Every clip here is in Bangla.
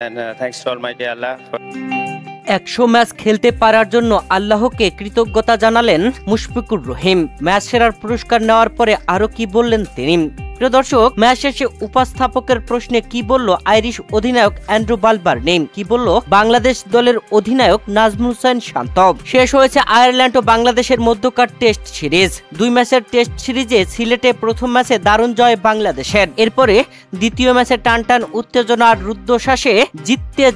And thanks to Almighty Allah for 100 match খেলতে পারার জন্য আল্লাহকে কৃতজ্ঞতা জানালেন মুশফিকুর রহিম। ম্যাচ সেরার পুরস্কার নেওয়ার পরে আরো কি বললেন তিনি? প্রিয় দর্শক, ম্যাচ শেষে উপস্থাপকের প্রশ্নে কি বলল আইরিশ অধিনায়ক অ্যান্ড্রু বালবার্নি, কি বলল বাংলাদেশ দলের অধিনায়ক নাজমুল হোসেন শান্ত। শেষ হয়েছে আয়ারল্যান্ড ও বাংলাদেশের মধ্যকার টেস্ট সিরিজ। 2 ম্যাচের টেস্ট সিরিজে সিলেটে প্রথম ম্যাচে দারুণ জয় বাংলাদেশের। এরপরে দ্বিতীয় ম্যাচে টানটান উত্তেজনা আর রুদ্ধশ্বাসে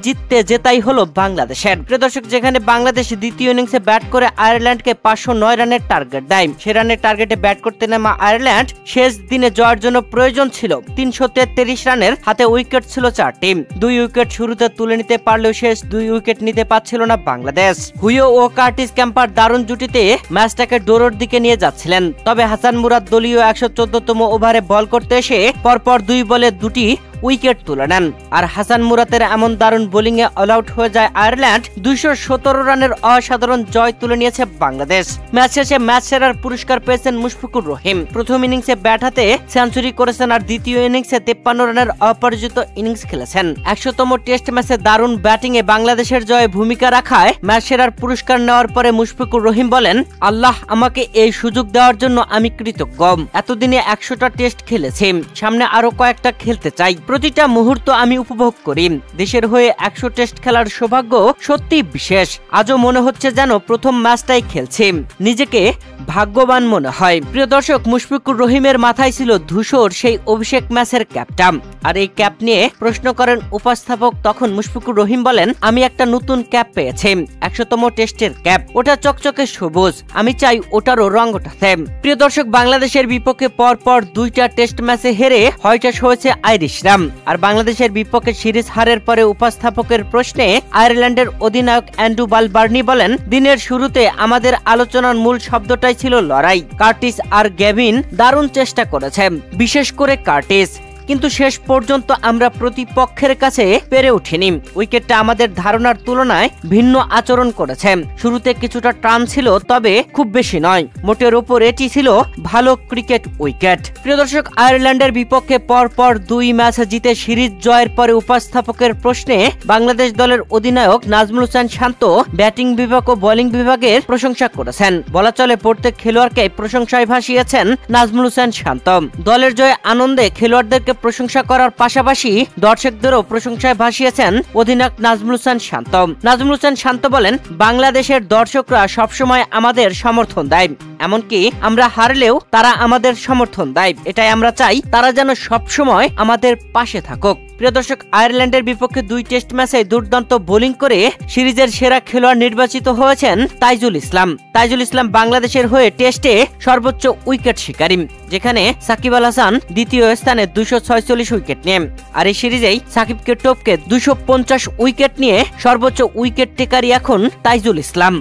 জিততে জেতাই হলো বাংলাদেশের। প্রিয় দর্শক, যেখানে বাংলাদেশ দ্বিতীয় ইনিংসে ব্যাট করে আয়ারল্যান্ডকে 509 রানের টার্গেট দেয়। সে রানের টার্গেটে ব্যাট করতে নামা আয়ারল্যান্ড শেষ দিনে জয়ের জন্য প্রয়োজন ছিল 333 রানের, হাতে উইকেট ছিল 4টি। 2 উইকেট শুরুতে তুলে নিতে পারলেও শেষ 2 উইকেট নিতে পারছিল না বাংলাদেশ। হুইও ও কার্টিস ক্যাম্পার দারুণ জুটিতে ম্যাচটাকে ডোরোর দিকে নিয়ে যাচ্ছিলেন। তবে হাসান মুরাদ দলীয় 114তম ওভারে বল করতে এসে পরপর 2 বলে 2টি উইকেট তুলে নেন। আর হাসান মুরাদের এমন দারুণ বোলিং এ অল আউট হয়ে যায় আয়ারল্যান্ড। 217 রানের অসাধারণ জয় তুলে নিয়েছে বাংলাদেশ। ম্যাচ শেষে ম্যাচ সেরার পুরস্কার পেয়েছেন মুশফিকুর রহিম। প্রথম ইনিংসে ব্যাট হাতে সেঞ্চুরি করেছেন আর দ্বিতীয় ইনিংসে 53 রানের অপরাজিত ইনিংস খেলেছেন। 100তম টেস্ট ম্যাচে দারুণ ব্যাটিং এ বাংলাদেশের জয়ে ভূমিকা রাখায় ম্যাচ সেরার পুরস্কার নেওয়ার পরে মুশফিকুর রহিম বলেন, আল্লাহ আমাকে এই সুযোগ দেওয়ার জন্য আমি কৃতজ্ঞ। এতদিনে 100টা টেস্ট খেলেছি, সামনে আরো কয়েকটা খেলতে চাই। প্রতিটা মুহূর্ত আমি উপভোগ করি। দেশের হয়ে 100 টেস্ট খেলার সৌভাগ্য সত্যি বিশেষ। আজও মনে হচ্ছে যেন প্রথম ম্যাচটাই খেলছি। নিজেকে ভাগ্যবান মনে হয়। প্রিয় দর্শক, মুশফিকুর রহিমের মাথায় ছিল ধূসর সেই অভিষেক ম্যাচের ক্যাপটা। আর এই ক্যাপ নিয়ে প্রশ্ন করেন উপস্থাপক। তখন মুশফিকুর রহিম বলেন, আমি একটা নতুন ক্যাপ পেয়েছি, 100তম টেস্টের ক্যাপ। ওটা চকচকে সবুজ, আমি চাই ওটারও রং ওঠাতে। প্রিয় দর্শক, বাংলাদেশের বিপক্ষে পরপর 2টা টেস্ট ম্যাচে হেরে হতাশ হয়েছে আইরিশরা। আর বাংলাদেশের বিপক্ষে সিরিজ হারের পরে উপস্থাপকের প্রশ্নে আয়ারল্যান্ডের অধিনায়ক অ্যান্ড্রু বালবার্নি বলেন, দিনের শুরুতে আমাদের আলোচনার মূল শব্দটাই ছিল লড়াই। কার্টিস আর গেভিন দারুণ চেষ্টা করেছে, বিশেষ করে কার্টিস, কিন্তু শেষ পর্যন্ত আমরা প্রতিপক্ষের কাছে পেরে উঠিনি। উইকেটটা আমাদের ধারণার তুলনায় ভিন্ন আচরণ করেছে। শুরুতে কিছুটা টান ছিল, তবে খুব বেশি নয়। মোটের উপর এটি ছিল ভালো ক্রিকেট উইকেট। প্রিয় দর্শক, আয়ারল্যান্ডের বিপক্ষে পরপর 2 ম্যাচ জিতে সিরিজ জয়ের পরে উপস্থাপকের প্রশ্নে বাংলাদেশ দলের অধিনায়ক নাজমুল হোসেন শান্ত ব্যাটিং বিভাগ ও বোলিং বিভাগের প্রশংসা করেছেন। বলা চলে প্রত্যেক খেলোয়াড়কে প্রশংসায় ভাসিয়েছেন নাজমুল হোসেন শান্ত। দলের জয়ে আনন্দে খেলোয়াড়দেরকে প্রশংসা করার পাশাপাশি দর্শকদেরও প্রশংসায় ভাসিয়েছেন অধিনায়ক নাজমুল হোসেন শান্ত। নাজমুল হোসেন শান্ত বলেন, বাংলাদেশের দর্শকরা সবসময় আমাদের সমর্থন দেয়, এমনকি আমরা হারলেও তারা আমাদের সমর্থন দেয়। এটাই আমরা চাই, তারা যেন সবসময় আমাদের পাশে থাকুক। প্রিয় দর্শক, আয়ারল্যান্ডের বিপক্ষে 2 টেস্ট ম্যাচে দুর্দান্ত বোলিং করে সিরিজের সেরা খেলোয়াড় নির্বাচিত হয়েছেন তাইজুল ইসলাম। তাইজুল ইসলাম বাংলাদেশের হয়ে টেস্টে সর্বোচ্চ উইকেট শিকারী, যেখানে সাকিব আল হাসান দ্বিতীয় স্থানে 246 উইকেট নেন। আর এই সিরিজেই সাকিবকে টপকে 250 উইকেট নিয়ে সর্বোচ্চ উইকেট টেকারী এখন তাইজুল ইসলাম।